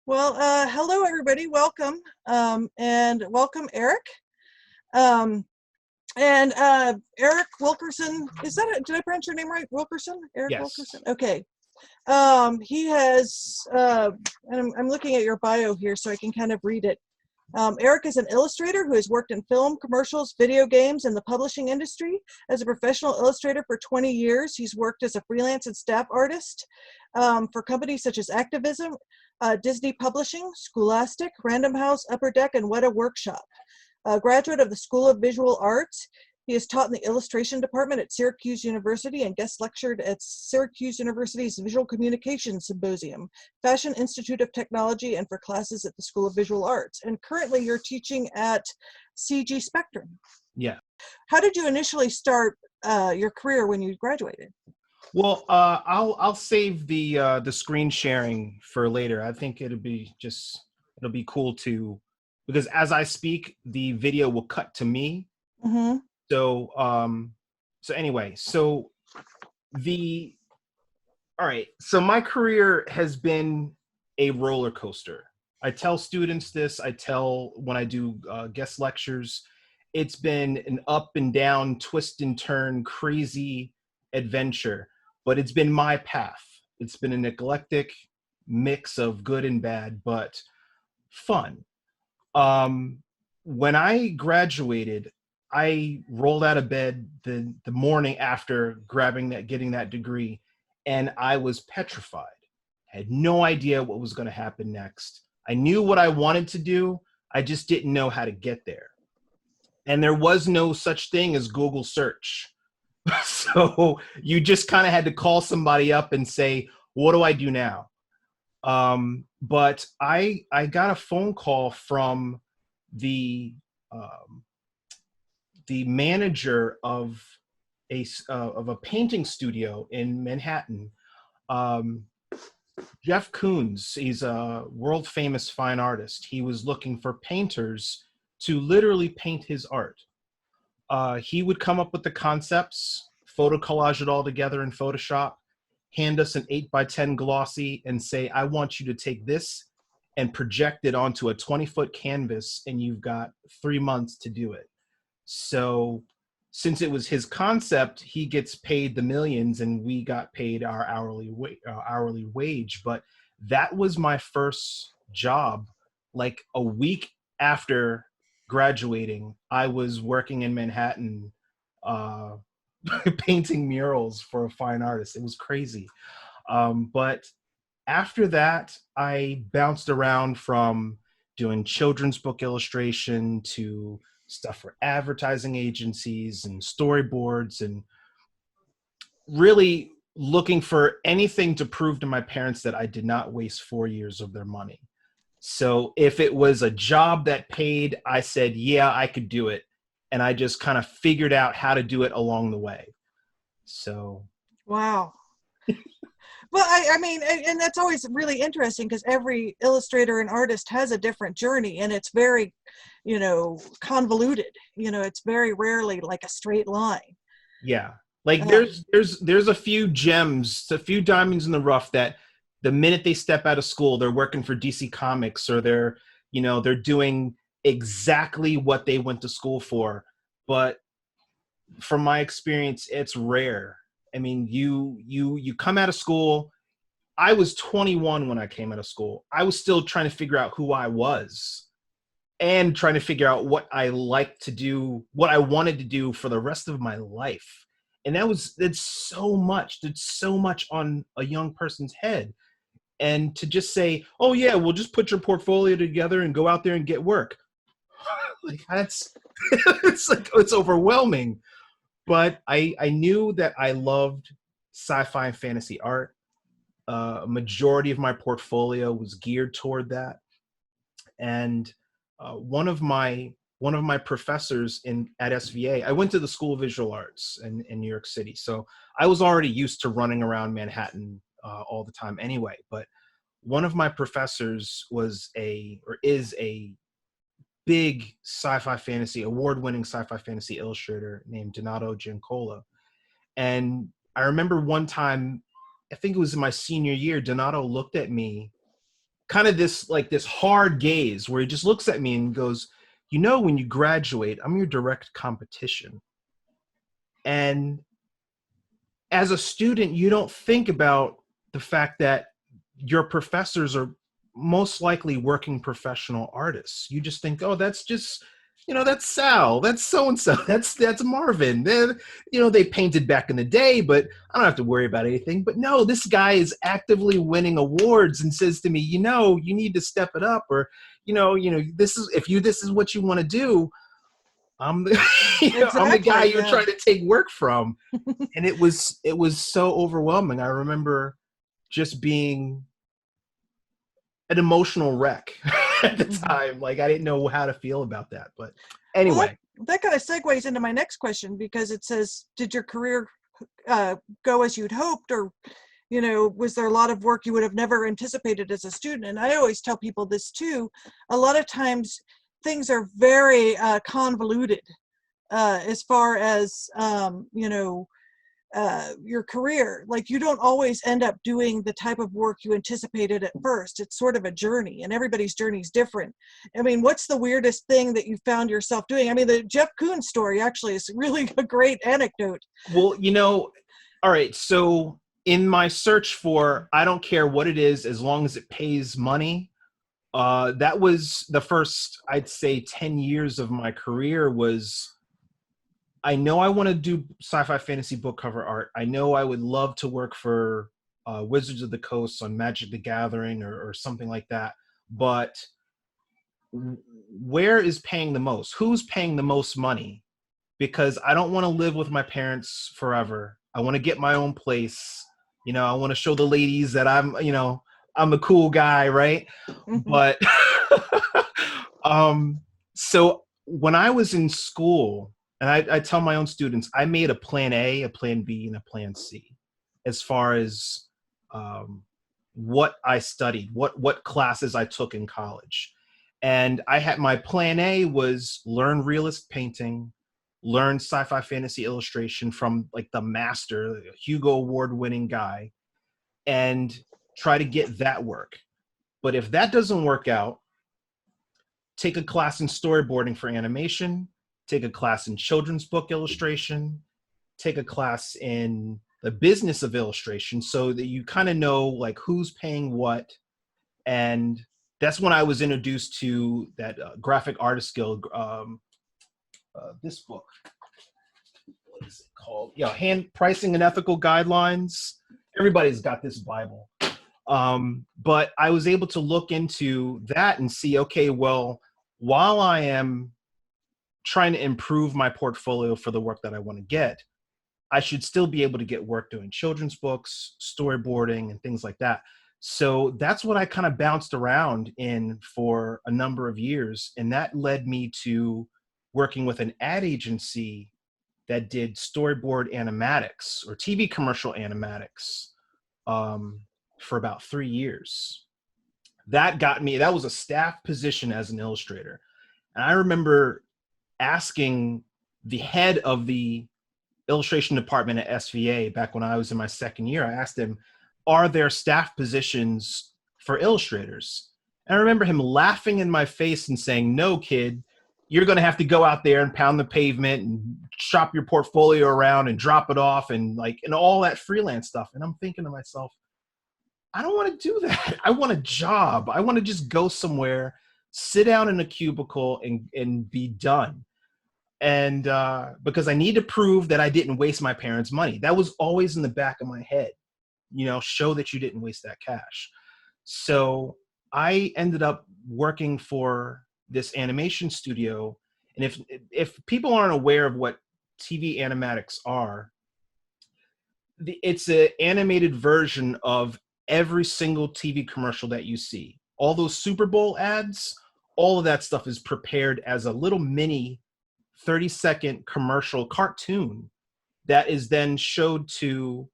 Hello everybody. Welcome, and welcome, Eric. Um, and Eric Wilkerson. Did I pronounce your name right? Wilkerson, Eric Yes. Wilkerson. Okay. He has, and I'm looking at your bio here so I can kind of read it. Eric is an illustrator who has worked in film, commercials, video games, and the publishing industry. As a professional illustrator for 20 years, he's worked as a freelance and staff artist for companies such as Activism, Disney Publishing, Scholastic, Random House, Upper Deck, and Weta Workshop. A graduate of the School of Visual Arts, he has taught in the illustration department at Syracuse University and guest lectured at Syracuse University's Visual Communication Symposium, Fashion Institute of Technology, and for classes at the School of Visual Arts. And currently you're teaching at CG Spectrum. Yeah. How did you initially start your career when you graduated? Well, I'll save the screen sharing for later. I think it'll be cool because as I speak, the video will cut to me. Mm-hmm. So anyway, all right. So my career has been a roller coaster. I tell students this. I tell when I do guest lectures, it's been an up and down, twist and turn, crazy adventure. But it's been my path. It's been an eclectic mix of good and bad, but fun. When I graduated, I rolled out of bed the morning after getting that degree, and I was petrified. I had no idea what was going to happen next. I knew what I wanted to do. I just didn't know how to get there. And there was no such thing as Google search. So you just kind of had to call somebody up and say, what do I do now? But I got a phone call from the manager of a painting studio in Manhattan, Jeff Koons. He's a world famous fine artist. He was looking for painters to literally paint his art. He would come up with the concepts, photo collage it all together in Photoshop, hand us an 8x10 glossy and say, I want you to take this and project it onto a 20-foot canvas, and you've got 3 months to do it. So since it was his concept, he gets paid the millions and we got paid our hourly wage. But that was my first job. Like a week after graduating, I was working in Manhattan painting murals for a fine artist. It was crazy. But after that, I bounced around from doing children's book illustration to stuff for advertising agencies and storyboards, and really looking for anything to prove to my parents that I did not waste 4 years of their money. So if it was a job that paid, I said, yeah, I could do it. And I just kind of figured out how to do it along the way. So. Wow. Well, I mean, and that's always really interesting because every illustrator and artist has a different journey, and it's very, convoluted. It's very rarely like a straight line. Yeah. Like there's a few gems, a few diamonds in the rough that the minute they step out of school, they're working for DC Comics, or they're doing exactly what they went to school for. But from my experience, it's rare. I mean, you come out of school. I was 21 when I came out of school. I was still trying to figure out who I was and trying to figure out what I liked to do, what I wanted to do for the rest of my life. And it's so much on a young person's head. And to just say, oh yeah, we'll just put your portfolio together and go out there and get work. Like it's overwhelming. But I knew that I loved sci-fi and fantasy art. A majority of my portfolio was geared toward that. And one of my professors at SVA, I went to the School of Visual Arts in New York City. So I was already used to running around Manhattan all the time anyway. But one of my professors is a big sci-fi fantasy, award-winning sci-fi fantasy illustrator named Donato Giancola. And I remember one time, I think it was in my senior year, Donato looked at me kind of this like this hard gaze where he just looks at me and goes, you know, when you graduate, I'm your direct competition. And as a student, you don't think about the fact that your professors are most likely working professional artists. You just think, oh, that's just, you know, that's Sal, that's so-and-so, that's Marvin. They're, you know, they painted back in the day, but I don't have to worry about anything. But no, this guy is actively winning awards and says to me, you know, you need to step it up, or, this is what you want to do. I'm the, I'm the guy you're trying to take work from. And it was so overwhelming. I remember just being an emotional wreck at the time. Like, I didn't know how to feel about that. But anyway. Well, that kind of segues into my next question, because it says, did your career go as you'd hoped, or, you know, was there a lot of work you would have never anticipated as a student? And I always tell people this too. A lot of times things are very convoluted as far as, your career. Like, you don't always end up doing the type of work you anticipated at first. It's sort of a journey, and everybody's journey is different. I mean, what's the weirdest thing that you found yourself doing? I mean, the Jeff Koons story actually is really a great anecdote. Well, all right. So in my search for, I don't care what it is, as long as it pays money, that was the first, I'd say, 10 years of my career was, I know I want to do sci-fi fantasy book cover art. I know I would love to work for Wizards of the Coast on Magic the Gathering or something like that. But where is paying the most? Who's paying the most money? Because I don't want to live with my parents forever. I want to get my own place. You know, I want to show the ladies that I'm a cool guy, right? Mm-hmm. But so when I was in school, and I tell my own students, I made a plan A, a plan B, and a plan C as far as what I studied, what classes I took in college. And I had, my plan A was learn realist painting, learn sci-fi fantasy illustration from like the master, the Hugo Award-winning guy, and try to get that work. But if that doesn't work out, take a class in storyboarding for animation, take a class in children's book illustration, take a class in the business of illustration, so that you kind of know like who's paying what. And that's when I was introduced to that Graphic Artist Guild, this book. What is it called? Yeah, Hand Pricing and Ethical Guidelines. Everybody's got this Bible. But I was able to look into that and see, okay, well, while I am trying to improve my portfolio for the work that I want to get, I should still be able to get work doing children's books, storyboarding, and things like that. So that's what I kind of bounced around in for a number of years. And that led me to working with an ad agency that did storyboard animatics or TV commercial animatics for about 3 years. That got me, that was a staff position as an illustrator. And I remember asking the head of the illustration department at SVA back when I was in my second year, I asked him, are there staff positions for illustrators? And I remember him laughing in my face and saying, no, kid, you're going to have to go out there and pound the pavement and shop your portfolio around and drop it off and all that freelance stuff. And I'm thinking to myself, I don't want to do that. I want a job. I want to just go somewhere, sit down in a cubicle and be done. And because I need to prove that I didn't waste my parents' money. That was always in the back of my head, show that you didn't waste that cash. So I ended up working for this animation studio. And if people aren't aware of what TV animatics are, it's an animated version of every single TV commercial that you see. All those Super Bowl ads, all of that stuff is prepared as a little mini 30-second commercial cartoon that is then showed to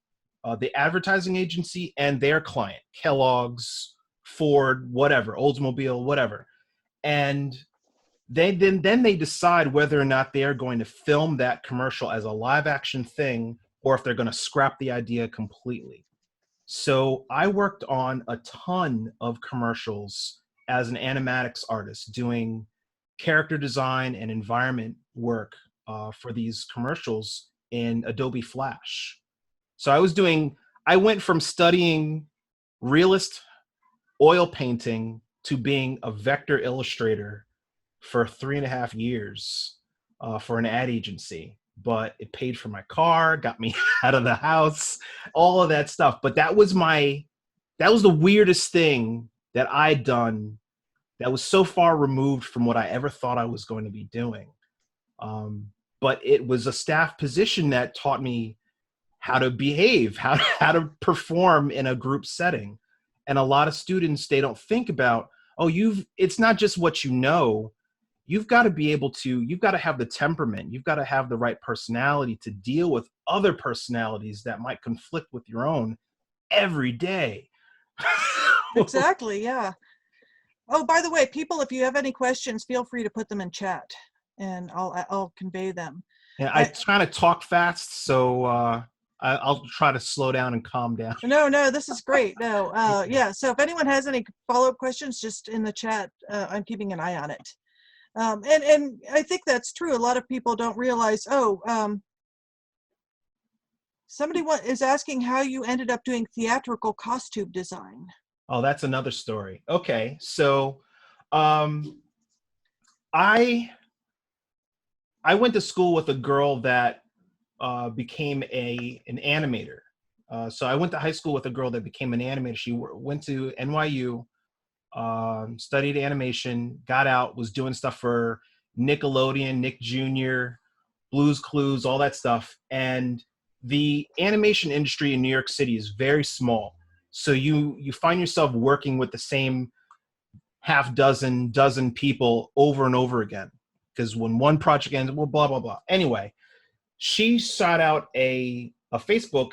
the advertising agency and their client, Kellogg's, Ford, whatever, Oldsmobile, whatever. And then they decide whether or not they are going to film that commercial as a live action thing or if they're going to scrap the idea completely. So I worked on a ton of commercials as an animatics artist, doing character design and environment work for these commercials in Adobe Flash. So I went from studying realist oil painting to being a vector illustrator for 3.5 years for an ad agency. But it paid for my car, got me out of the house, all of that stuff. But that was the weirdest thing that I'd done that was so far removed from what I ever thought I was going to be doing. But it was a staff position that taught me how to behave, how to perform in a group setting. And a lot of students, they don't think about, it's not just what you know, you've got to have the temperament, you've got to have the right personality to deal with other personalities that might conflict with your own every day. Exactly, yeah. Oh, by the way, people, if you have any questions, feel free to put them in chat and I'll convey them. Yeah, I try to talk fast, so I'll try to slow down and calm down. No, this is great. No, yeah. So if anyone has any follow-up questions, just in the chat, I'm keeping an eye on it. And I think that's true. A lot of people don't realize, somebody is asking how you ended up doing theatrical costume design. Oh, that's another story. Okay, so I went to school with a girl that became an animator. So I went to high school with a girl that became an animator. She went to NYU, studied animation, got out, was doing stuff for Nickelodeon, Nick Jr., Blue's Clues, all that stuff. And the animation industry in New York City is very small. So you find yourself working with the same dozen people over and over again. Because when one project ends, well, blah, blah, blah. Anyway, she shot out a Facebook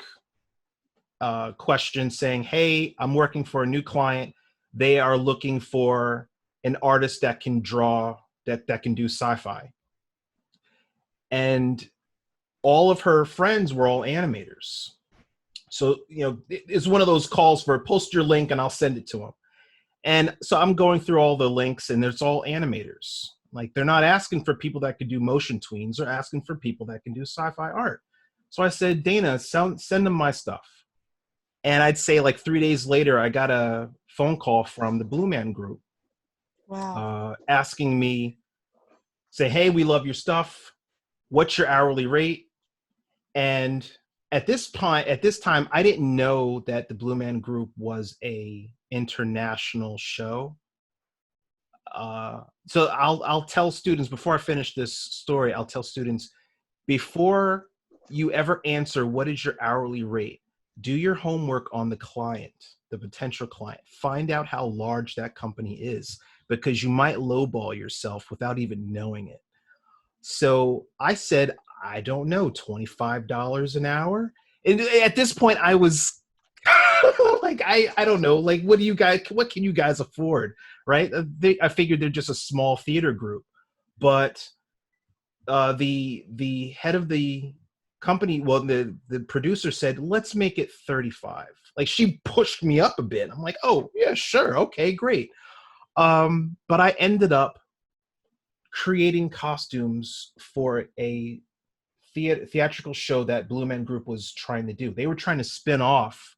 question saying, hey, I'm working for a new client. They are looking for an artist that can draw, that can do sci-fi. And all of her friends were all animators. So, it's one of those calls for post your link and I'll send it to them. And so I'm going through all the links and it's all animators. Like, they're not asking for people that could do motion tweens. They're asking for people that can do sci-fi art. So I said, Dana, send them my stuff. And I'd say like 3 days later, I got a phone call from the Blue Man Group. Wow. Asking me, say, hey, we love your stuff. What's your hourly rate? And at this time, I didn't know that the Blue Man Group was a international show. So I'll tell students, before I finish this story, I'll tell students, before you ever answer, what is your hourly rate? Do your homework on the client, the potential client. Find out how large that company is, because you might lowball yourself without even knowing it. So I said, I don't know, $25 an hour. And at this point I was like, I don't know, like, what can you guys afford? Right. I figured they're just a small theater group, but the head of the company, well, the producer said, let's make it 35. Like, she pushed me up a bit. I'm like, oh yeah, sure. Okay, great. But I ended up creating costumes for a theatrical show that Blue Man Group was trying to do. They were trying to spin off.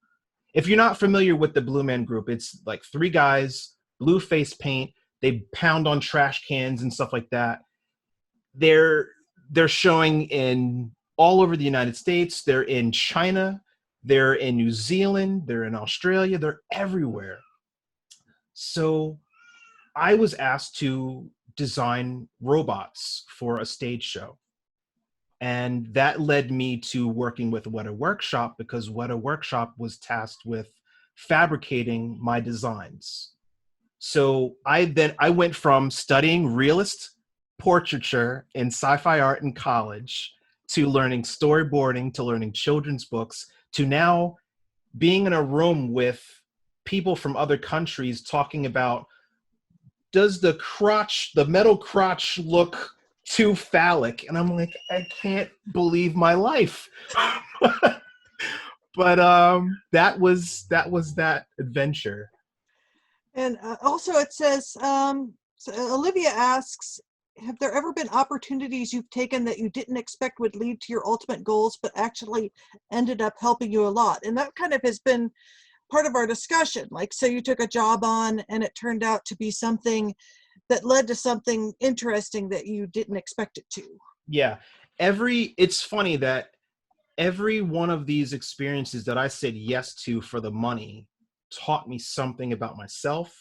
If you're not familiar with the Blue Man Group, it's like 3 guys, blue face paint. They pound on trash cans and stuff like that. They're showing in all over the United States. They're in China. They're in New Zealand. They're in Australia. They're everywhere. So I was asked to design robots for a stage show. And that led me to working with Weta Workshop, because Weta Workshop was tasked with fabricating my designs. So I went from studying realist portraiture in sci-fi art in college, to learning storyboarding, to learning children's books, to now being in a room with people from other countries talking about, does the metal crotch look too phallic? And I'm like, I can't believe my life. But that was that adventure. And also it says, so Olivia asks, have there ever been opportunities you've taken that you didn't expect would lead to your ultimate goals, but actually ended up helping you a lot? And that kind of has been part of our discussion. Like, so you took a job on and it turned out to be something that led to something interesting that you didn't expect it to. Yeah. It's funny that every one of these experiences that I said yes to for the money taught me something about myself,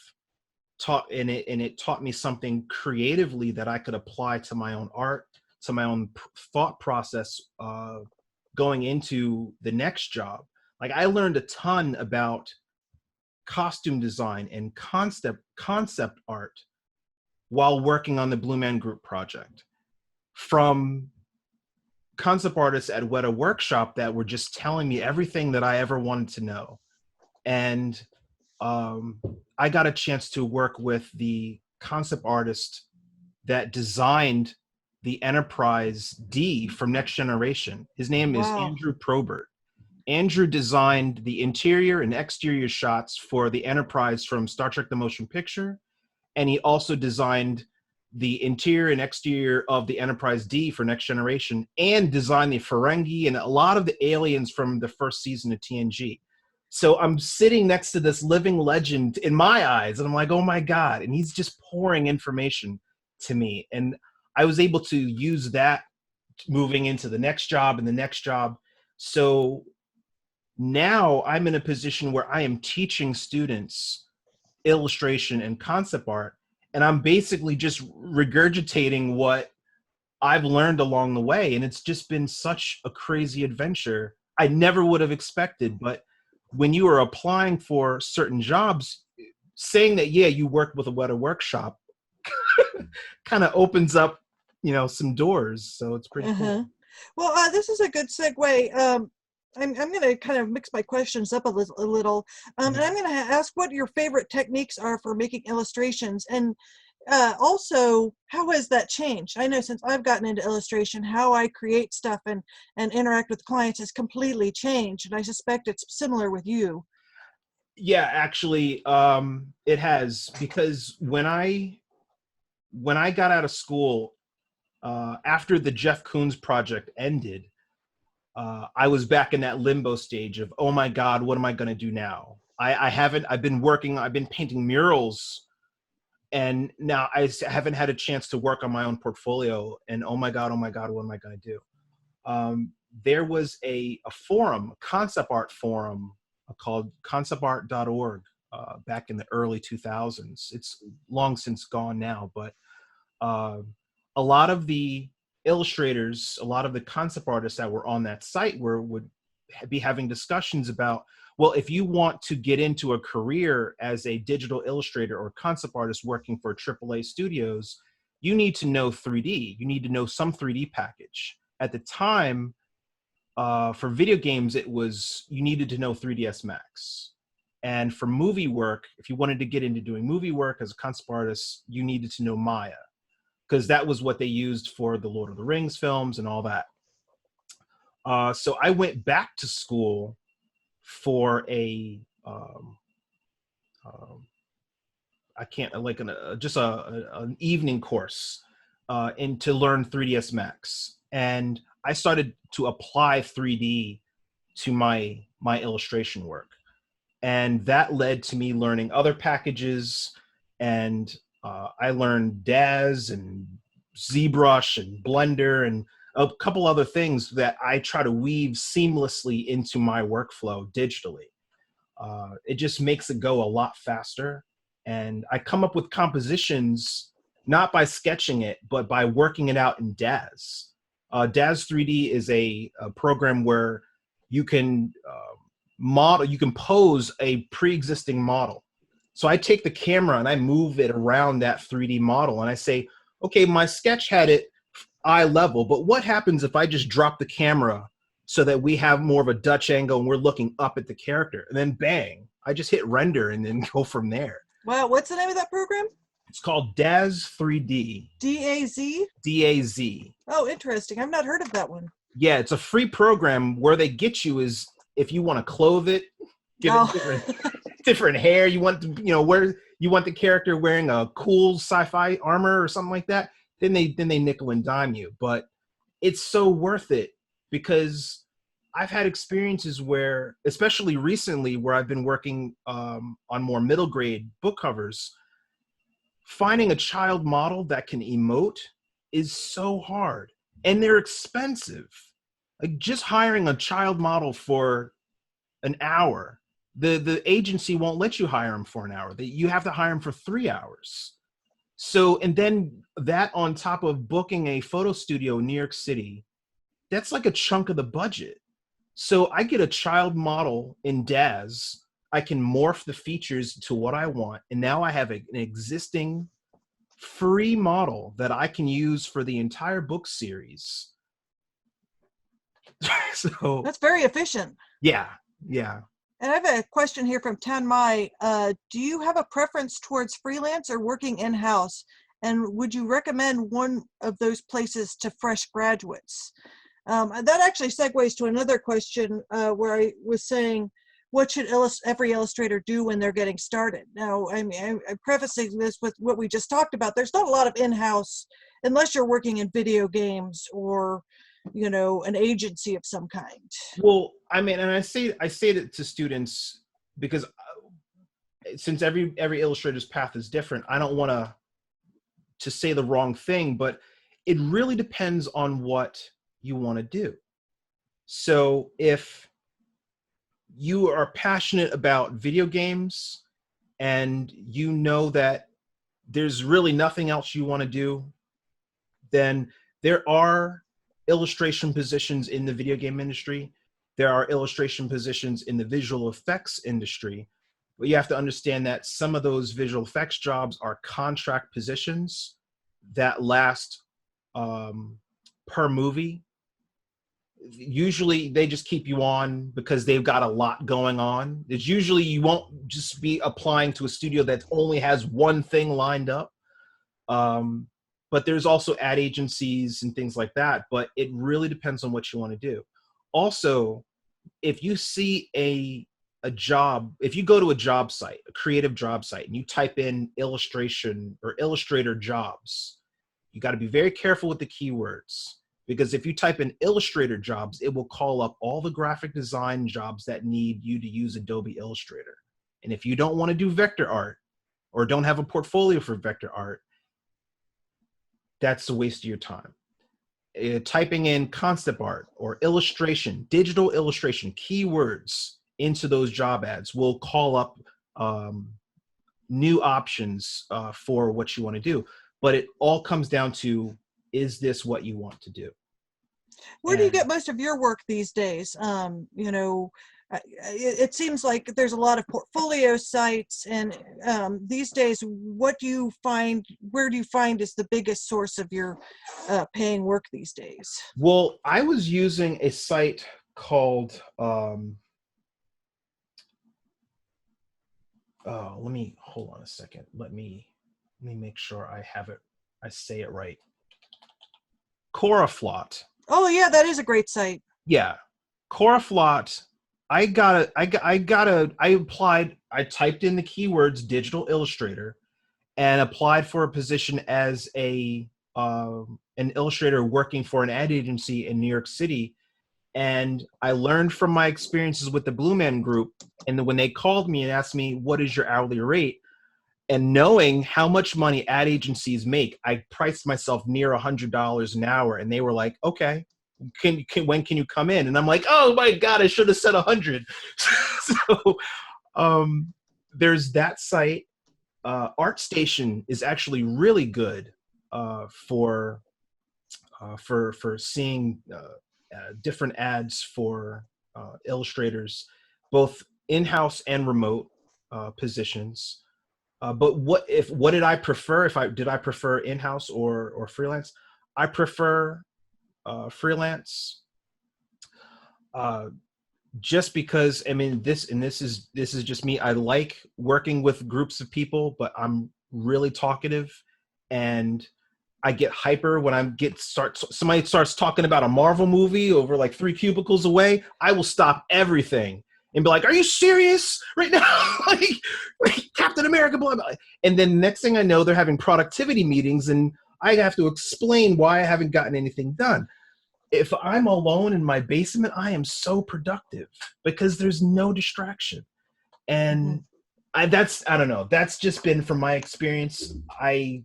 and it taught me something creatively that I could apply to my own art, to my own thought process, going into the next job. Like, I learned a ton about costume design and concept art while working on the Blue Man Group project, from concept artists at Weta Workshop that were just telling me everything that I ever wanted to know. And I got a chance to work with the concept artist that designed the Enterprise D from Next Generation. His name is Wow. Andrew Probert. Andrew designed the interior and exterior shots for the Enterprise from Star Trek: The Motion Picture, and he also designed the interior and exterior of the Enterprise D for Next Generation, and designed the Ferengi and a lot of the aliens from the first season of TNG. So I'm sitting next to this living legend in my eyes, and I'm like, oh my God. And he's just pouring information to me. And I was able to use that moving into the next job and the next job. So now I'm in a position where I am teaching students illustration and concept art, and I'm basically just regurgitating what I've learned along the way. And it's just been such a crazy adventure. I never would have expected, but when you are applying for certain jobs, saying that, yeah, you worked with a Weta Workshop kind of opens up, some doors. So it's pretty cool. Well, this is a good segue. I'm going to kind of mix my questions up a little. And I'm going to ask what your favorite techniques are for making illustrations. And also, how has that changed? I know since I've gotten into illustration, how I create stuff and interact with clients has completely changed. And I suspect it's similar with you. Yeah, actually, it has, because when I got out of school, after the Jeff Koons project ended, I was back in that limbo stage of, oh my God, what am I going to do now? I've been painting murals, and now I haven't had a chance to work on my own portfolio. And oh my God, what am I going to do? There was a forum, a concept art forum called conceptart.org back in the early 2000s. It's long since gone now, but a lot of the illustrators, a lot of the concept artists that were on that site would be having discussions about, well, if you want to get into a career as a digital illustrator or concept artist working for AAA studios, you need to know 3D. You need to know some 3D package. At the time, for video games, it was you needed to know 3ds Max. And for movie work, if you wanted to get into doing movie work as a concept artist, you needed to know Maya, because that was what they used for the Lord of the Rings films and all that. So I went back to school for an evening course and to learn 3ds Max. And I started to apply 3D to my illustration work. And that led to me learning other packages, and I learned DAZ and ZBrush and Blender and a couple other things that I try to weave seamlessly into my workflow digitally. It just makes it go a lot faster. And I come up with compositions not by sketching it, but by working it out in DAZ. DAZ 3D is a program where you can you can pose a pre-existing model. So I take the camera and I move it around that 3D model, and I say, okay, my sketch had it eye level, but what happens if I just drop the camera so that we have more of a Dutch angle and we're looking up at the character? And then bang, I just hit render and then go from there. Wow, what's the name of that program? It's called DAZ 3D. DAZ? DAZ. Oh, interesting. I've not heard of that one. Yeah, it's a free program. Where they get you is if you want to clothe it, give it different hair. You want the character wearing a cool sci-fi armor or something like that. Then they nickel and dime you. But it's so worth it, because I've had experiences where, especially recently, where I've been working on more middle grade book covers, finding a child model that can emote is so hard, and they're expensive. Like, just hiring a child model for an hour, the agency won't let you hire them for an hour. You have to hire them for 3 hours. So, and then that on top of booking a photo studio in New York City, that's like a chunk of the budget. So I get a child model in DAZ. I can morph the features to what I want, and now I have an existing free model that I can use for the entire book series. So that's very efficient. Yeah. And I have a question here from Tan Mai. Do you have a preference towards freelance or working in-house? And would you recommend one of those places to fresh graduates? That actually segues to another question where I was saying, what should every illustrator do when they're getting started? Now, I mean, I'm prefacing this with what we just talked about. There's not a lot of in-house, unless you're working in video games or, an agency of some kind. Well, I mean, and I say it to students because since every illustrator's path is different, I don't want to say the wrong thing, but it really depends on what you want to do. So if you are passionate about video games and you know that there's really nothing else you want to do, then there are illustration positions in the video game industry. There are illustration positions in the visual effects industry. But you have to understand that some of those visual effects jobs are contract positions that last per movie. Usually they just keep you on because they've got a lot going on. It's usually you won't just be applying to a studio that only has one thing lined up. But there's also ad agencies and things like that. But it really depends on what you want to do. Also, if you see a job, if you go to a job site, a creative job site, and you type in illustration or illustrator jobs, you got to be very careful with the keywords. Because if you type in Illustrator jobs, it will call up all the graphic design jobs that need you to use Adobe Illustrator. And if you don't want to do vector art or don't have a portfolio for vector art, that's a waste of your time. Typing in concept art or illustration, digital illustration, keywords into those job ads will call up new options for what you want to do. But it all comes down to, is this what you want to do? Where do you get most of your work these days? It seems like there's a lot of portfolio sites, and these days, where do you find is the biggest source of your paying work these days? Well, I was using a site called, let me, hold on a second. Let me make sure I have it, I say it right. Coraflot. Oh yeah, that is a great site. Yeah, Coraflot. I applied. I typed in the keywords digital illustrator, and applied for a position as an illustrator working for an ad agency in New York City. And I learned from my experiences with the Blue Man Group, and when they called me and asked me, "What is your hourly rate?" And knowing how much money ad agencies make, I priced myself near $100 an hour, and they were like, "Okay, when can you come in?" And I'm like, "Oh my God, I should have said 100." So there's that site. ArtStation is actually really good for seeing different ads for illustrators, both in-house and remote positions. But what did I prefer? Did I prefer in-house or freelance? I prefer freelance, just because, I mean, this is just me. I like working with groups of people, but I'm really talkative, and I get hyper when somebody starts talking about a Marvel movie over like 3 cubicles away. I will stop everything and be like, "Are you serious right now?" like Captain America, blah, blah. And then next thing I know, they're having productivity meetings, and I have to explain why I haven't gotten anything done. If I'm alone in my basement, I am so productive because there's no distraction. And I don't know. That's just been from my experience. I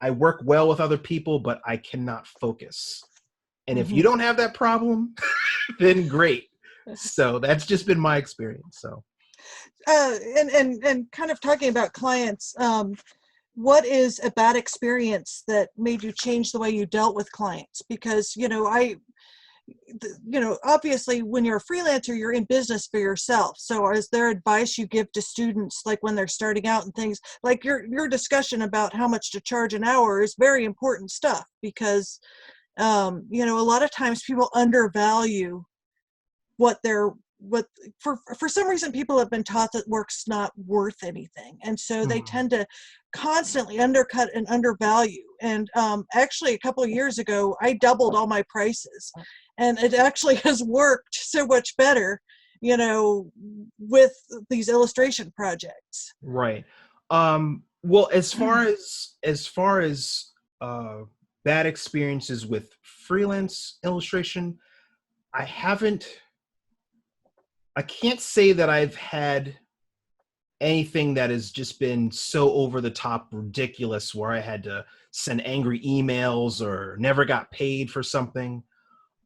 work well with other people, but I cannot focus. And if you don't have that problem, then great. So that's just been my experience. So, and kind of talking about clients, what is a bad experience that made you change the way you dealt with clients? Because, obviously when you're a freelancer, you're in business for yourself. So is there advice you give to students, like when they're starting out and things like your discussion about how much to charge an hour is very important stuff, because, a lot of times people undervalue for some reason people have been taught that work's not worth anything, and so they tend to constantly undercut and undervalue. And actually a couple of years ago I doubled all my prices, and it actually has worked so much better, with these illustration projects. right. Well, as far as bad experiences with freelance illustration, I can't say that I've had anything that has just been so over the top ridiculous where I had to send angry emails or never got paid for something.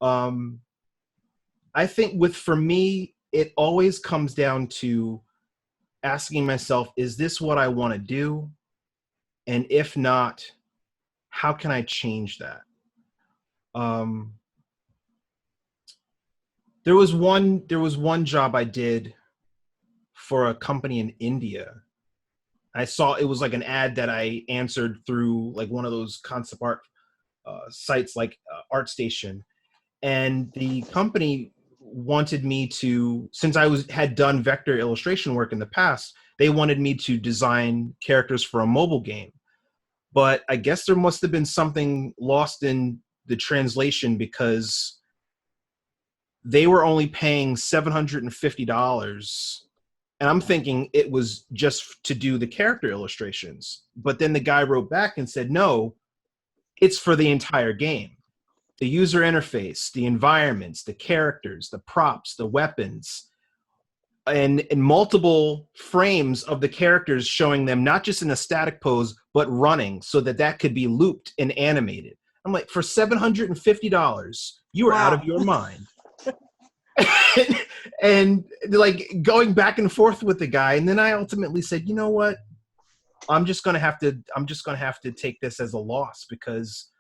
I think for me, it always comes down to asking myself, is this what I want to do? And if not, how can I change that? There was one job I did for a company in India. I saw it was like an ad that I answered through like one of those concept art sites like ArtStation, and the company wanted me to, since I had done vector illustration work in the past, they wanted me to design characters for a mobile game. But I guess there must have been something lost in the translation, because they were only paying $750. And I'm thinking it was just to do the character illustrations. But then the guy wrote back and said, no, it's for the entire game. The user interface, the environments, the characters, the props, the weapons, and multiple frames of the characters, showing them not just in a static pose, but running, so that could be looped and animated. I'm like, for $750, you are out of your mind. And like going back and forth with the guy. And then I ultimately said, you know what? I'm just going to have to take this as a loss, because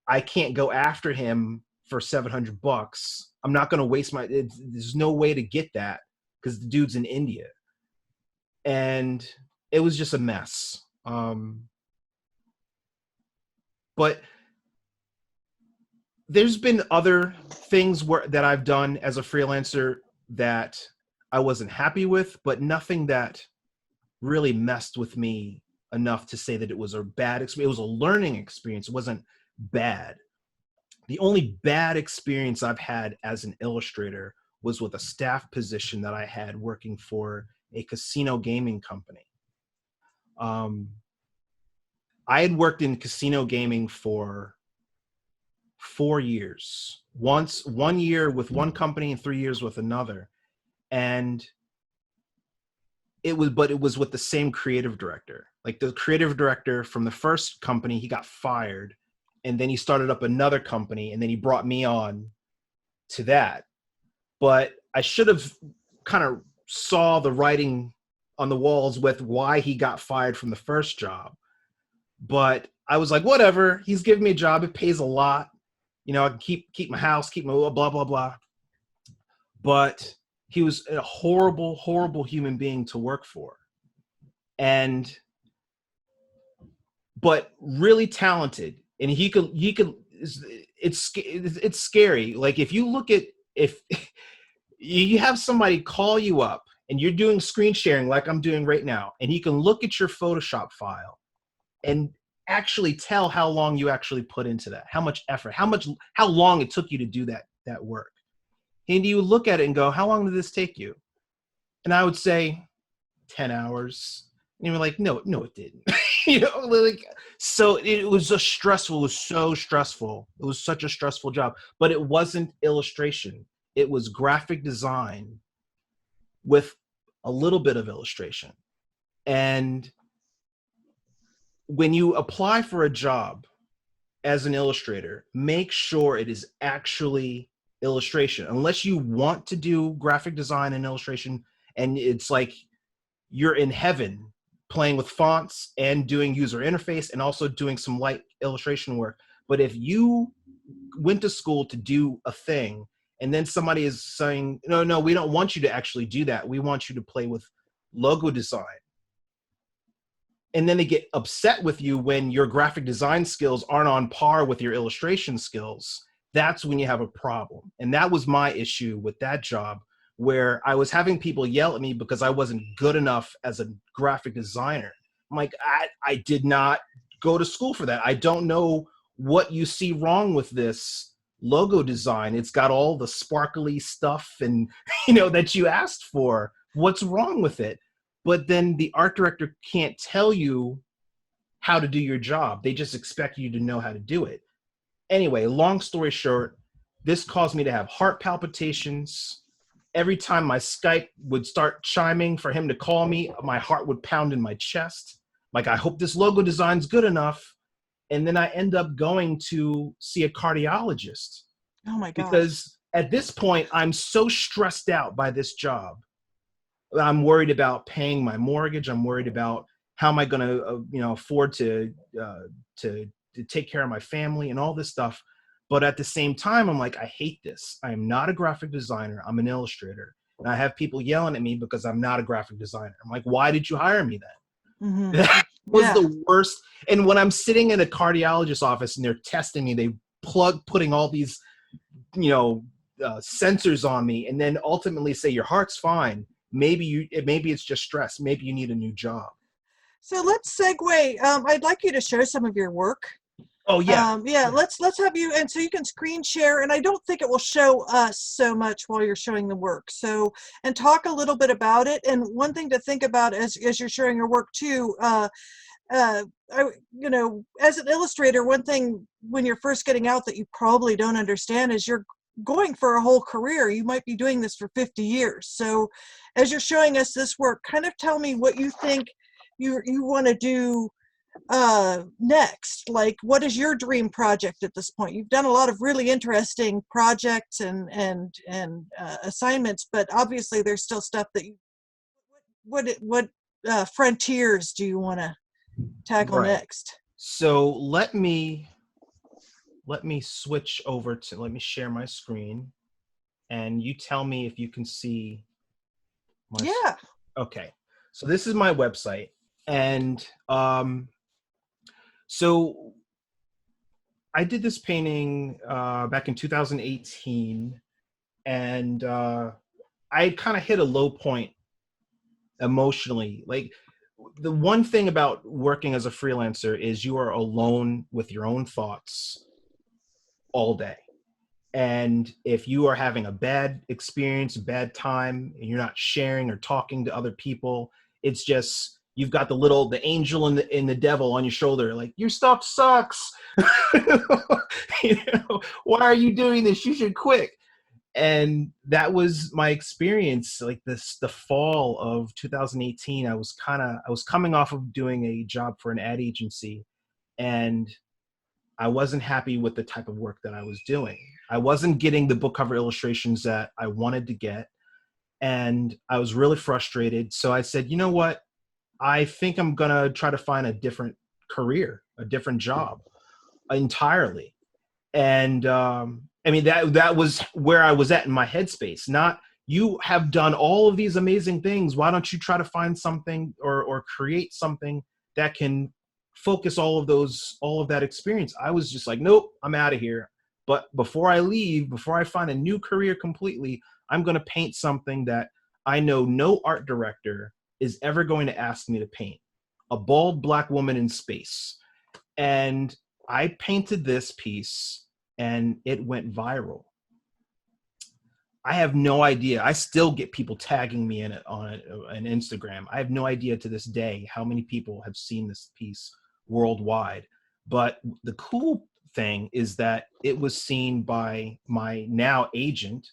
I can't go after him for $700. I'm not going to waste there's no way to get that, because the dude's in India. And it was just a mess. But there's been other things that I've done as a freelancer that I wasn't happy with, but nothing that really messed with me enough to say that it was a bad experience. It was a learning experience. It wasn't bad. The only bad experience I've had as an illustrator was with a staff position that I had working for a casino gaming company. I had worked in casino gaming for 4 years. 1 year with one company and 3 years with another. And it was with the same creative director. Like the creative director from the first company, he got fired, and then he started up another company, and then he brought me on to that. But I should have kind of saw the writing on the walls with why he got fired from the first job. But I was like, whatever, he's giving me a job. It pays a lot. I can keep my house, keep my blah, blah, blah. But he was a horrible, horrible human being to work for. But really talented. And he could, it's scary. Like if you have somebody call you up and you're doing screen sharing like I'm doing right now, and he can look at your Photoshop file and actually tell how long you actually put into that, how much effort, how long it took you to do that work. And you look at it and go, how long did this take you? And I would say 10 hours. And you were like, no, it didn't. Like, so it was so stressful. It was such a stressful job, but it wasn't illustration. It was graphic design with a little bit of illustration. And when you apply for a job as an illustrator, make sure it is actually illustration. Unless you want to do graphic design and illustration, and it's like you're in heaven playing with fonts and doing user interface and also doing some light illustration work. But if you went to school to do a thing and then somebody is saying, no, we don't want you to actually do that. We want you to play with logo design. And then they get upset with you when your graphic design skills aren't on par with your illustration skills. That's when you have a problem. And that was my issue with that job, where I was having people yell at me because I wasn't good enough as a graphic designer. I'm like, I did not go to school for that. I don't know what you see wrong with this logo design. It's got all the sparkly stuff and, that you asked for. What's wrong with it? But then the art director can't tell you how to do your job. They just expect you to know how to do it. Anyway, long story short, this caused me to have heart palpitations. Every time my Skype would start chiming for him to call me, my heart would pound in my chest. Like, I hope this logo design's good enough. And then I end up going to see a cardiologist. Oh my God. Because at this point, I'm so stressed out by this job. I'm worried about paying my mortgage. I'm worried about how am I going to, afford to take care of my family and all this stuff. But at the same time, I'm like, I hate this. I am not a graphic designer. I'm an illustrator. And I have people yelling at me because I'm not a graphic designer. I'm like, why did you hire me then? Mm-hmm. That was the worst. And when I'm sitting in a cardiologist's office and they're testing me, they putting all these, sensors on me, and then ultimately say your heart's fine. Maybe it's just stress. Maybe you need a new job. So let's segue. I'd like you to show some of your work. Oh yeah. Let's have you, and so you can screen share, and I don't think it will show us so much while you're showing the work. So, and talk a little bit about it. And one thing to think about as you're showing your work too, as an illustrator, one thing when you're first getting out that you probably don't understand is you're going for a whole career. You might be doing this for 50 years. So as you're showing us this work, kind of tell me what you think you want to do next. Like, what is your dream project at this point? You've done a lot of really interesting projects and assignments, but obviously there's still stuff that what frontiers do you want to tackle next? So let me switch over to, let me share my screen, and you tell me if you can see my Yeah. Okay. So this is my website, and so I did this painting back in 2018, and I kind of hit a low point emotionally. Like, the one thing about working as a freelancer is you are alone with your own thoughts all day. And if you are having a bad experience, a bad time, and you're not sharing or talking to other people, it's just, you've got the angel and the devil on your shoulder, like, your stuff sucks. Why are you doing this? You should quit. And that was my experience. Like, the fall of 2018, I was coming off of doing a job for an ad agency, and I wasn't happy with the type of work that I was doing. I wasn't getting the book cover illustrations that I wanted to get, and I was really frustrated. So I said, you know what? I think I'm gonna try to find a different career, a different job entirely. And that was where I was at in my headspace. Not, you have done all of these amazing things, why don't you try to find something or create something that can focus all of that experience. I was just like, nope, I'm out of here. But before I leave, before I find a new career completely, I'm going to paint something that I know no art director is ever going to ask me to paint. A bald black woman in space. And I painted this piece and it went viral. I have no idea. I still get people tagging me in it on Instagram. I have no idea to this day how many people have seen this piece worldwide. But the cool thing is that it was seen by my now agent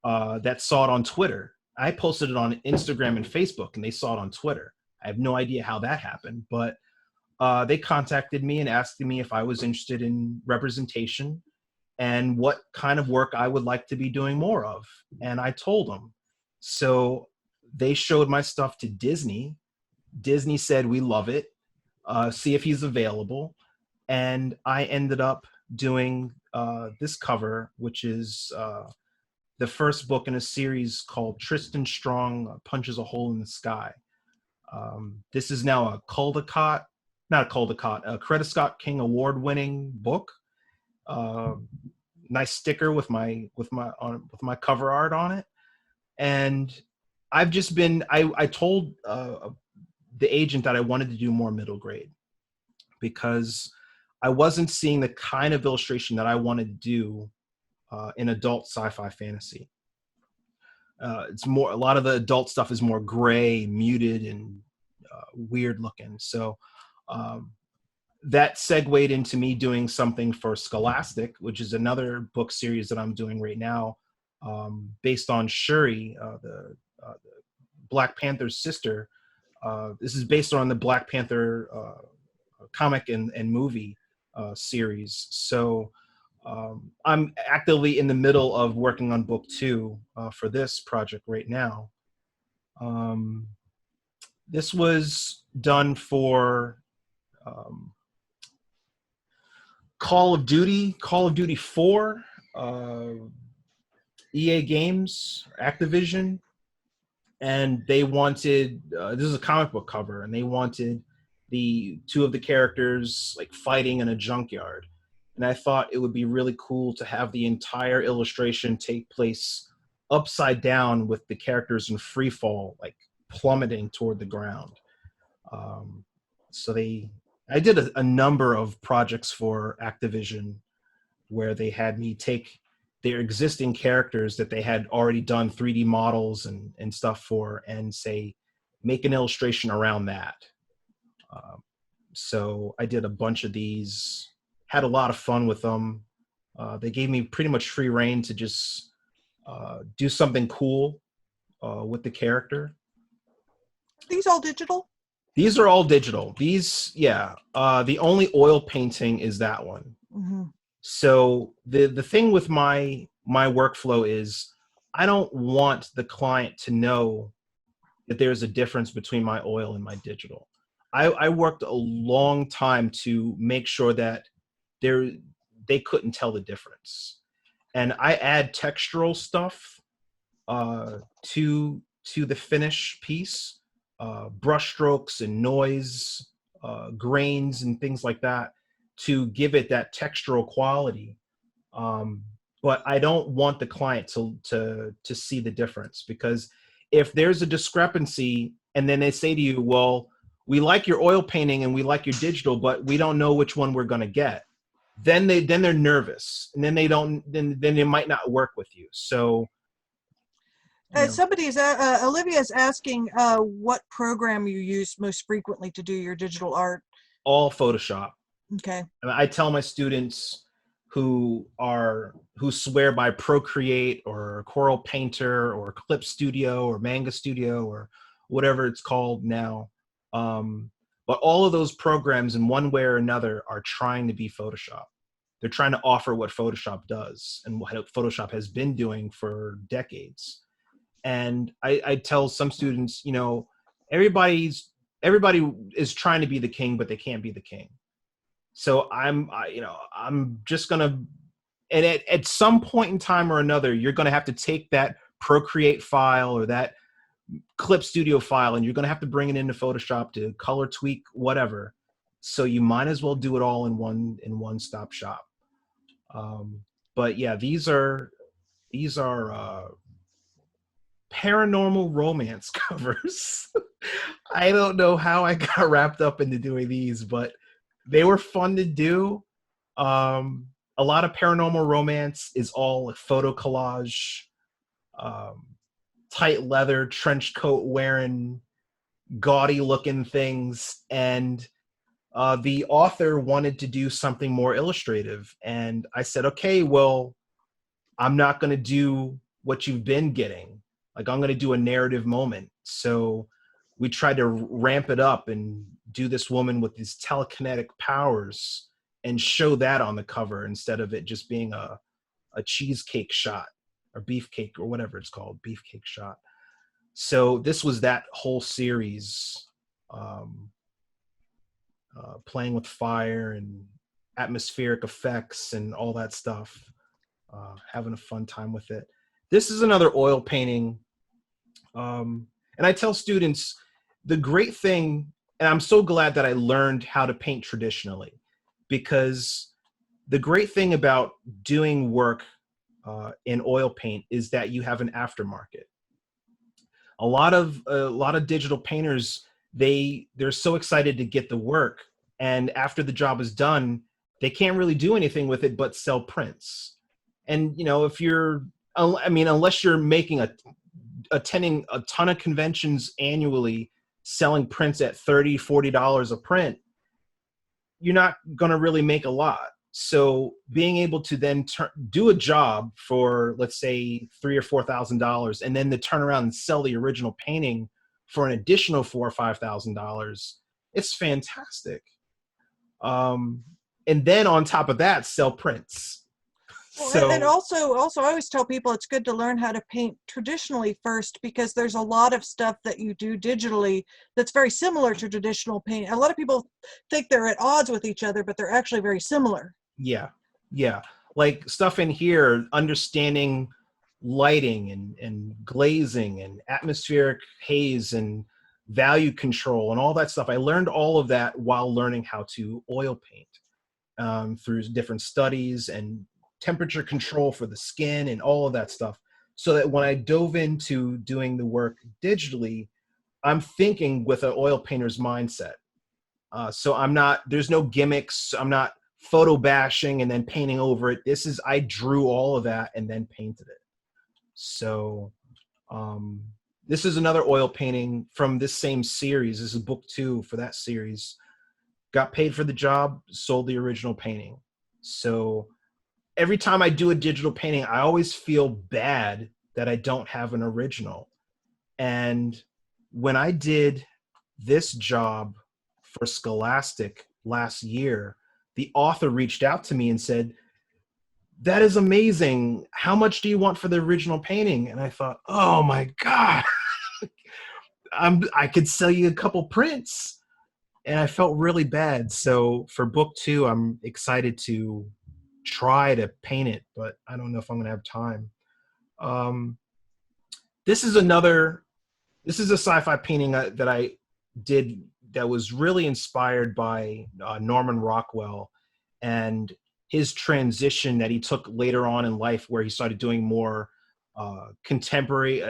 that saw it on Twitter. I posted it on Instagram and Facebook, and they saw it on Twitter. I have no idea how that happened, but they contacted me and asked me if I was interested in representation and what kind of work I would like to be doing more of. And I told them. So they showed my stuff to Disney. Disney said, we love it. See if he's available. And I ended up doing this cover, which is the first book in a series called Tristan Strong Punches a Hole in the Sky. This is now a Caldecott, not a Caldecott, a Coretta Scott King award-winning book. Nice sticker with my cover art on it. And I've just been, I told the agent that I wanted to do more middle grade because I wasn't seeing the kind of illustration that I wanted to do in adult sci-fi fantasy. It's more, a lot of the adult stuff is more gray, muted, and weird looking. So that segued into me doing something for Scholastic, which is another book series that I'm doing right now, based on Shuri, the Black Panther's sister. This is based on the Black Panther comic and movie series. So I'm actively in the middle of working on book 2 for this project right now. This was done for Call of Duty 4, EA Games, Activision, and they wanted, this is a comic book cover, and they wanted the 2 of the characters like fighting in a junkyard. And I thought it would be really cool to have the entire illustration take place upside down with the characters in free fall, like plummeting toward the ground. I did a number of projects for Activision where they had me take their existing characters that they had already done 3D models and stuff for, and say, make an illustration around that. So I did a bunch of these, had a lot of fun with them. They gave me pretty much free reign to just do something cool with the character. These all digital? These are all digital. These, yeah. The only oil painting is that one. Mm-hmm. So the thing with my workflow is I don't want the client to know that there's a difference between my oil and my digital. I worked a long time to make sure that they couldn't tell the difference. And I add textural stuff to the finished piece. Brush strokes and noise, grains and things like that to give it that textural quality. But I don't want the client to see the difference, because if there's a discrepancy and then they say to you, well, we like your oil painting and we like your digital, but we don't know which one we're going to get, then they're nervous, and then they might not work with you. So Olivia's asking what program you use most frequently to do your digital art. All Photoshop. Okay. I tell my students who swear by Procreate or Coral Painter or Clip Studio or Manga Studio or whatever it's called now, but all of those programs in one way or another are trying to be Photoshop. They're trying to offer what Photoshop does and what Photoshop has been doing for decades. And I tell some students, everybody is trying to be the king, but they can't be the king. So I'm just gonna, and at some point in time or another, you're gonna have to take that Procreate file or that Clip Studio file, and you're gonna have to bring it into Photoshop to color tweak whatever. So you might as well do it all in one stop shop. But yeah, these are paranormal romance covers. I don't know how I got wrapped up into doing these, but They were fun to do. A lot of paranormal romance is all like photo collage, um, tight leather, trench coat wearing, gaudy looking things. And the author wanted to do something more illustrative. And I said, okay, well, I'm not going to do what you've been getting. Like, I'm going to do a narrative moment. So we tried to ramp it up and do this woman with these telekinetic powers and show that on the cover instead of it just being a cheesecake shot or beefcake or whatever it's called, beefcake shot. So this was that whole series, playing with fire and atmospheric effects and all that stuff. Having a fun time with it. This is another oil painting. And I tell students the great thing, and I'm so glad that I learned how to paint traditionally, because the great thing about doing work in oil paint is that you have an aftermarket. A lot of digital painters, they're so excited to get the work, and after the job is done, they can't really do anything with it but sell prints. And if you're, I mean, unless you're attending a ton of conventions annually, selling prints at $30-$40 a print, you're not going to really make a lot. So being able to then do a job for, let's say, $3,000 or $4,000, and then to turn around and sell the original painting for an additional $4,000 or $5,000, it's fantastic. And then on top of that, sell prints. Well, and also, I always tell people it's good to learn how to paint traditionally first, because there's a lot of stuff that you do digitally that's very similar to traditional paint. A lot of people think they're at odds with each other, but they're actually very similar. Yeah. Like stuff in here, understanding lighting and glazing and atmospheric haze and value control and all that stuff. I learned all of that while learning how to oil paint through different studies and temperature control for the skin and all of that stuff, so that when I dove into doing the work digitally, I'm thinking with an oil painter's mindset. So there's no gimmicks. I'm not photo bashing and then painting over it. I drew all of that and then painted it. So this is another oil painting from this same series. This is book 2 for that series. Got paid for the job, sold the original painting. So every time I do a digital painting, I always feel bad that I don't have an original. And when I did this job for Scholastic last year, the author reached out to me and said, "That is amazing. How much do you want for the original painting?" And I thought, oh my God, I could sell you a couple prints. And I felt really bad. So for book 2, I'm excited to try to paint it, but I don't know if I'm going to have time. This is a sci-fi painting that I did that was really inspired by Norman Rockwell and his transition that he took later on in life, where he started doing more contemporary,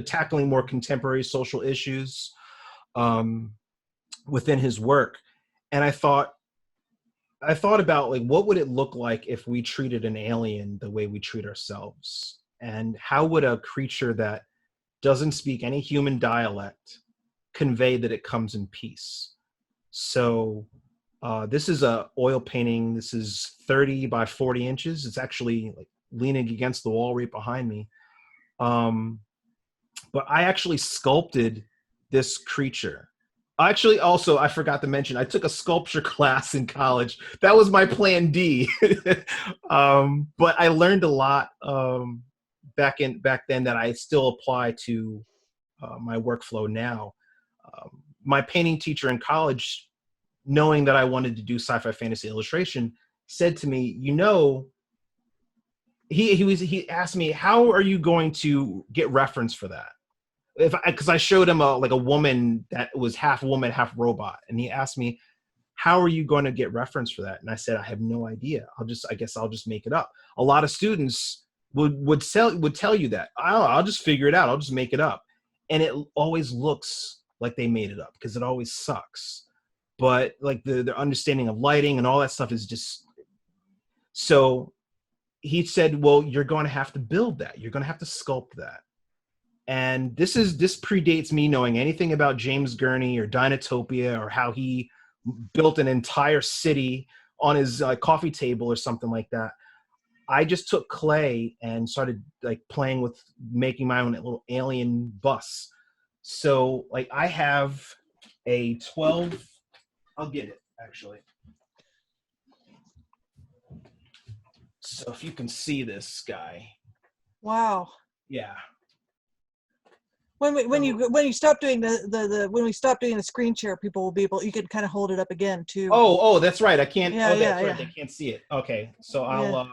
tackling more contemporary social issues within his work. And I thought about, like, what would it look like if we treated an alien the way we treat ourselves? And how would a creature that doesn't speak any human dialect convey that it comes in peace? So this is a oil painting. This is 30 by 40 inches. It's actually like leaning against the wall right behind me. But I actually sculpted this creature. Actually, also, I forgot to mention, I took a sculpture class in college. That was my plan D. But I learned a lot back then that I still apply to my workflow now. My painting teacher in college, knowing that I wanted to do sci-fi fantasy illustration, said to me, he asked me, how are you going to get reference for that? Because I showed him a woman that was half woman, half robot. And he asked me, how are you going to get reference for that? And I said, I have no idea. I guess I'll just make it up. A lot of students would tell you that. I'll just figure it out. I'll just make it up. And it always looks like they made it up, because it always sucks. but like the understanding of lighting and all that stuff is just so. He said, well, you're going to have to build that. You're going to have to sculpt that. And this predates me knowing anything about James Gurney or Dinotopia or how he built an entire city on his coffee table or something like that. I just took clay and started like playing with making my own little alien bus. So like I have a 12, I'll get it actually. So if you can see this guy. Wow. Yeah. When you stop doing when we stop doing the screen share, people will be able, you can kind of hold it up again too. Oh, that's right. I can't. Yeah, oh, that's yeah, right. yeah. They can't see it. Okay, so I'll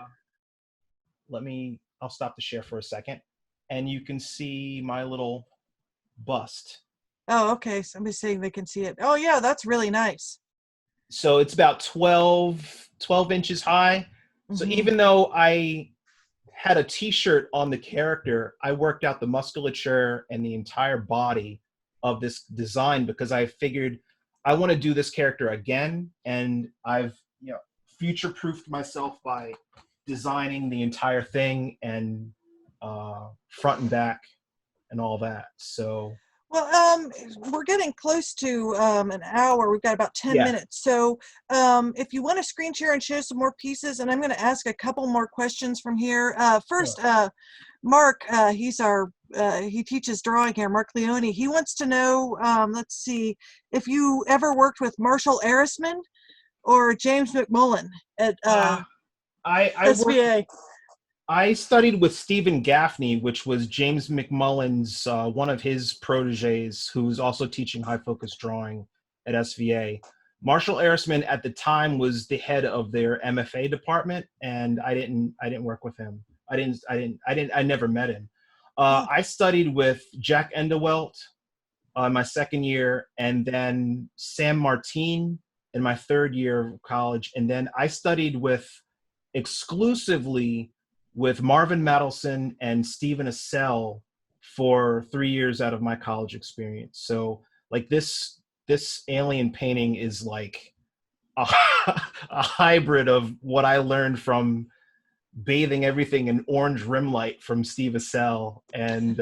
I'll stop the share for a second, and you can see my little bust. Oh, okay. Somebody's saying they can see it. Oh, yeah, that's really nice. So it's about 12 inches high. So Mm-hmm. even though I had a t-shirt on the character, I worked out the musculature and the entire body of this design because I figured I want to do this character again, and I've future-proofed myself by designing the entire thing and front and back and all that. So Well, we're getting close to an hour. We've got about 10 yeah, minutes. So if you want to screen share and show some more pieces, and I'm going to ask a couple more questions from here. First, Mark, he teaches drawing here, Mark Leone. He wants to know, let's see, if you ever worked with Marshall Arisman or James McMullen at SVA. I studied with Stephen Gaffney, which was James McMullen's one of his proteges, who's also teaching high focus drawing at SVA. Marshall Arisman at the time was the head of their MFA department, and I didn't work with him. I never met him. I studied with Jack Endewelt my second year, and then Sam Martin in my third year of college, and then I studied exclusively with Marvin Madelson and Stephen Assell for 3 years out of my college experience. So like this alien painting is like a, a hybrid of what I learned from bathing everything in orange rim light from Steve Assell and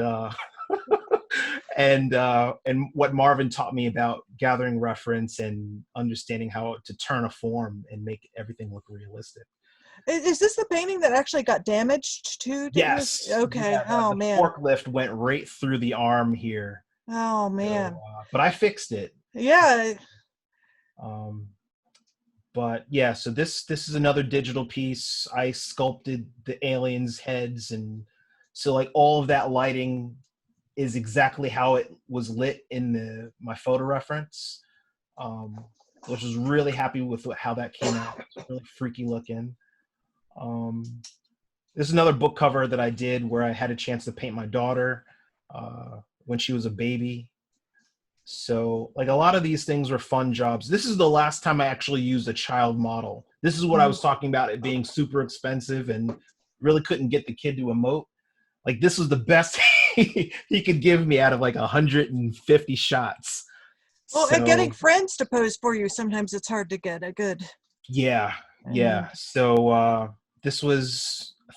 and what Marvin taught me about gathering reference and understanding how to turn a form and make everything look realistic. Is this the painting that actually got damaged too? Yes. Okay. Yeah, Oh, the man. forklift went right through the arm here. Oh, man. So, but I fixed it. Yeah. But yeah, so this is another digital piece. I sculpted the aliens' heads, and so like all of that lighting is exactly how it was lit in my photo reference, which was really happy with how that came out. It's really freaky looking. This is another book cover that I did where I had a chance to paint my daughter when she was a baby. So like a lot of these things were fun jobs. This is the last time I actually used a child model. This is what I was talking about, it being super expensive and really couldn't get the kid to emote. Like this was the best he could give me out of like 150 shots. Well, So, and getting friends to pose for you, sometimes it's hard to get a good. Yeah. So I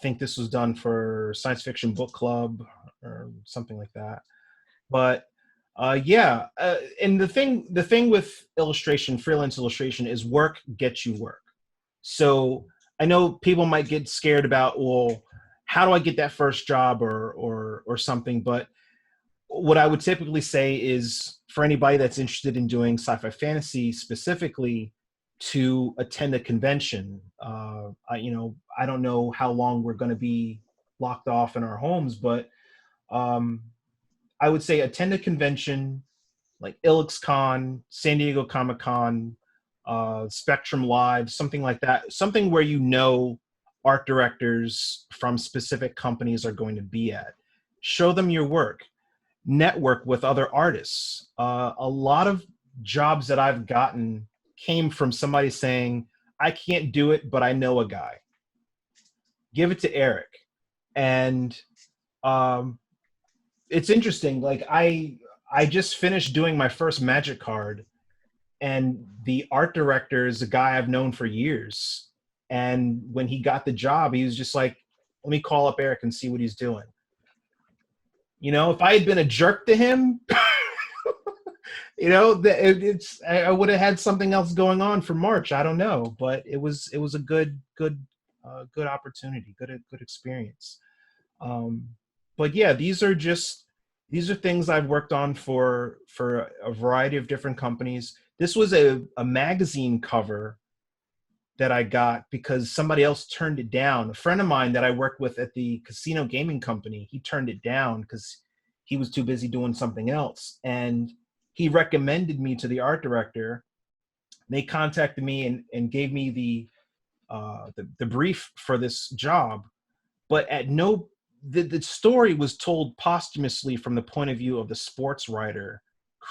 think this was done for Science Fiction Book Club or something like that. But and the thing with illustration, freelance illustration, is work gets you work. So I know people might get scared about, well, how do I get that first job or something? But what I would typically say is for anybody that's interested in doing sci-fi fantasy specifically, to attend a convention. I don't know how long we're going to be locked off in our homes, but I would say attend a convention like IllexCon, San Diego Comic-Con, Spectrum Live, something like that. Something where art directors from specific companies are going to be at. Show them your work. Network with other artists. A lot of jobs that I've gotten came from somebody saying, I can't do it, but I know a guy. Give it to Eric. And it's interesting. Like I just finished doing my first magic card, And the art director is a guy I've known for years. And when he got the job, he was just like, let me call up Eric and see what he's doing. You know, if I had been a jerk to him, you know, I would have had something else going on for March. I don't know, but it was a good opportunity, good experience. But yeah, these are things I've worked on for a variety of different companies. This was a magazine cover that I got because somebody else turned it down. A friend of mine that I worked with at the casino gaming company, he turned it down because he was too busy doing something else. And he recommended me to the art director. They contacted me and gave me the brief for this job. But the story was told posthumously from the point of view of the sports writer,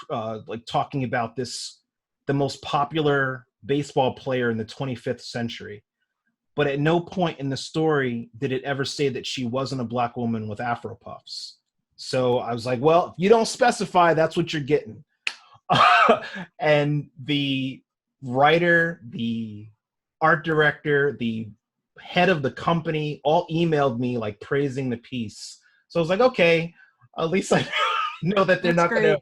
like talking about the most popular baseball player in the 25th century. But at no point in the story did it ever say that she wasn't a black woman with Afro puffs. So I was like, well, if you don't specify, that's what you're getting. And the writer, the art director, the head of the company all emailed me like praising the piece. So I was like, okay, at least I know that they're not going to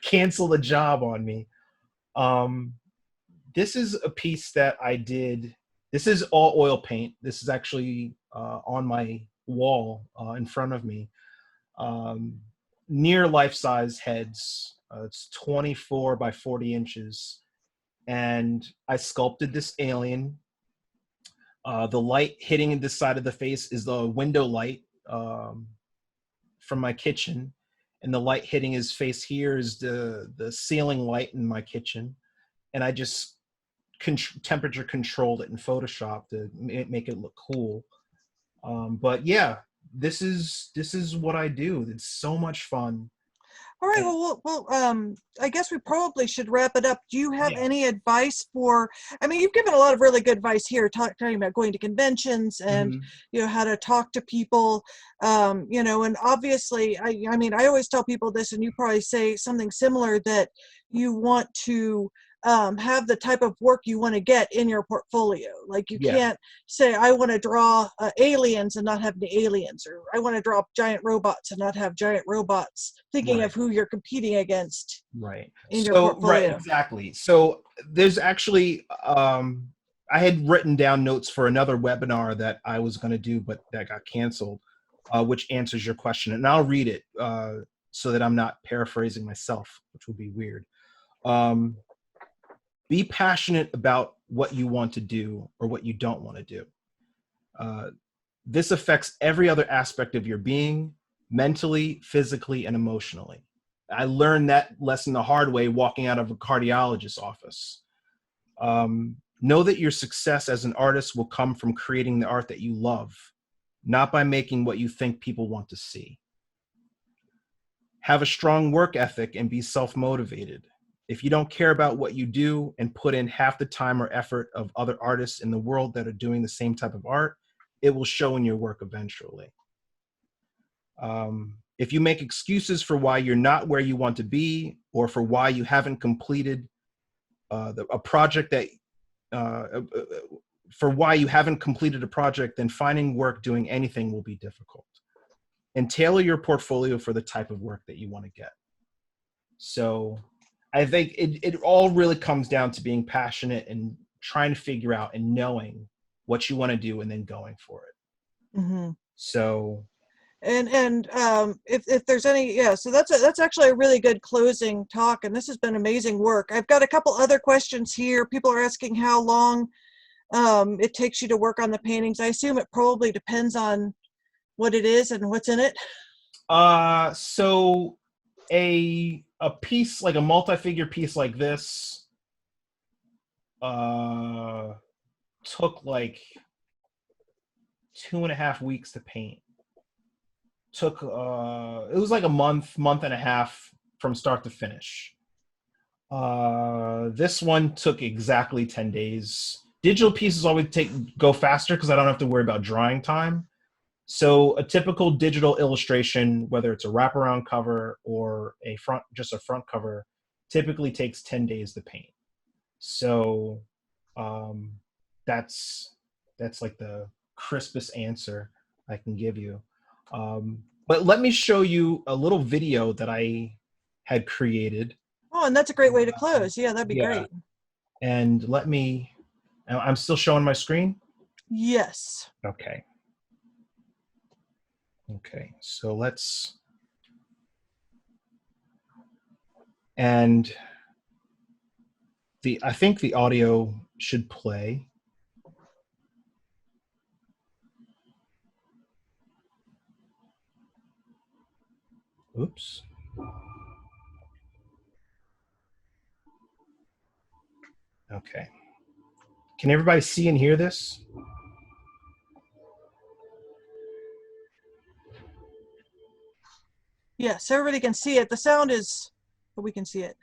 cancel the job on me. This is a piece that I did. This is all oil paint. This is actually on my wall in front of me. Near life-size heads. It's 24 by 40 inches. And I sculpted this alien. The light hitting this side of the face is the window light from my kitchen. And the light hitting his face here is the ceiling light in my kitchen. And I just temperature controlled it in Photoshop to make it look cool. But yeah, this is what I do. It's so much fun. All right. Well, I guess we probably should wrap it up. Do you have any advice for? I mean, you've given a lot of really good advice here, talking about going to conventions and you know how to talk to people. You know, and obviously, I mean, I always tell people this, and you probably say something similar, that you want to have the type of work you want to get in your portfolio. Like you can't say, I want to draw aliens and not have any aliens, or I want to draw giant robots and not have giant robots, thinking of who you're competing against in your portfolio. Exactly. So there's actually, I had written down notes for another webinar that I was going to do, but that got canceled, which answers your question. And I'll read it so that I'm not paraphrasing myself, which would be weird. Be passionate about what you want to do or what you don't want to do. This affects every other aspect of your being, mentally, physically, and emotionally. I learned that lesson the hard way walking out of a cardiologist's office. Know that your success as an artist will come from creating the art that you love, not by making what you think people want to see. Have a strong work ethic and be self-motivated. If you don't care about what you do and put in half the time or effort of other artists in the world that are doing the same type of art, it will show in your work eventually. If you make excuses for why you're not where you want to be, or for why you haven't completed a project then finding work doing anything will be difficult. And tailor your portfolio for the type of work that you want to get. So I think it all really comes down to being passionate and trying to figure out and knowing what you want to do and then going for it. So, and if there's any, so that's actually a really good closing talk, and this has been amazing work. I've got a couple other questions here. People are asking how long it takes you to work on the paintings. I assume it probably depends on what it is and what's in it. So a piece, like a multi-figure piece like this, took like 2.5 weeks to paint. It was like a month and a half from start to finish. This one took exactly 10 days. Digital pieces always go faster because I don't have to worry about drying time. So a typical digital illustration, whether it's a wraparound cover or just a front cover, typically takes 10 days to paint. So that's like the crispest answer I can give you. But let me show you a little video that I had created. Oh, and that's a great way to close. Yeah, that'd be Yeah, great. and I'm still showing my screen? Yes. Okay. Okay, so let's, and I think the audio should play. Oops. Okay. Can everybody see and hear this? Yes, everybody can see it. The sound is, but we can see it.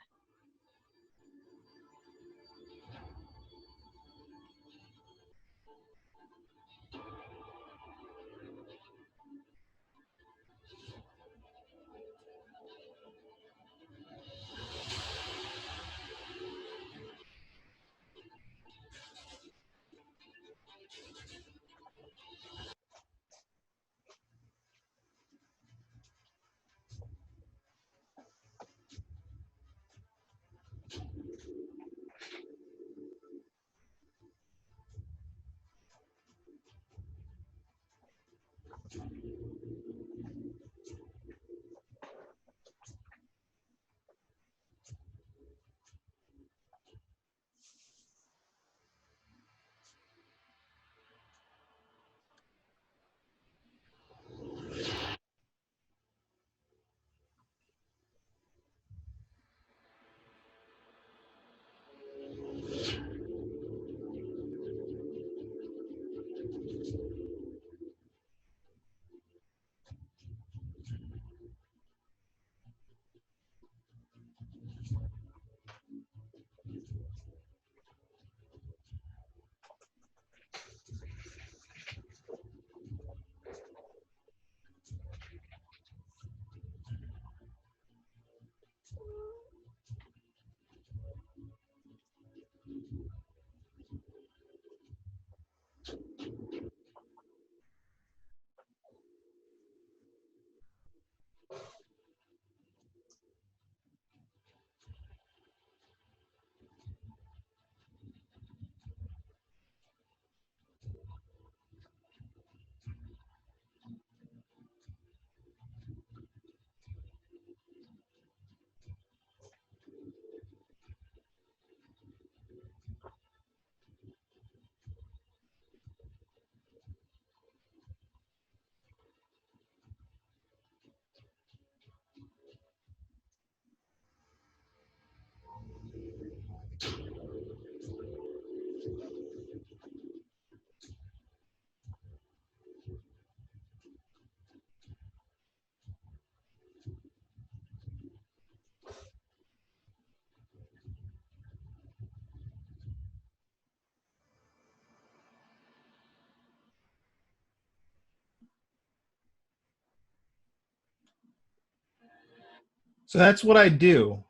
So that's what I do.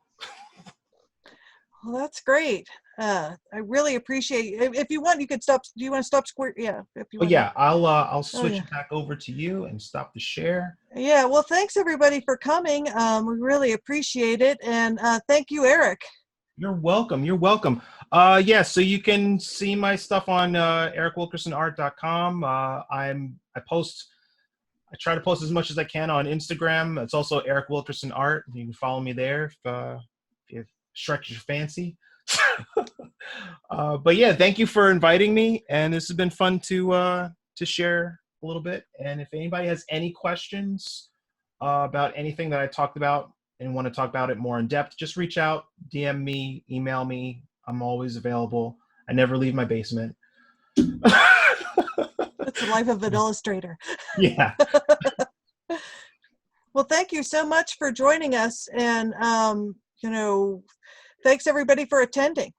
Well, that's great. I really appreciate if you want, you could stop. Do you want to stop square? Yeah, if you Oh want to. yeah, I'll Oh switch yeah. it back over to you and stop the share. Yeah, well, thanks everybody for coming. We really appreciate it. And thank you, Eric. You're welcome. You're welcome. Yeah, so you can see my stuff on ericwilkersonart.com. I try to post as much as I can on Instagram. It's also Eric Wilkerson Art. You can follow me there if you stretch your fancy. But yeah, thank you for inviting me, and this has been fun to share a little bit. And if anybody has any questions about anything that I talked about and want to talk about it more in depth, just reach out, DM me, email me. I'm always available. I never leave my basement. It's the life of an illustrator. Yeah. Well, thank you so much for joining us. And, thanks everybody for attending.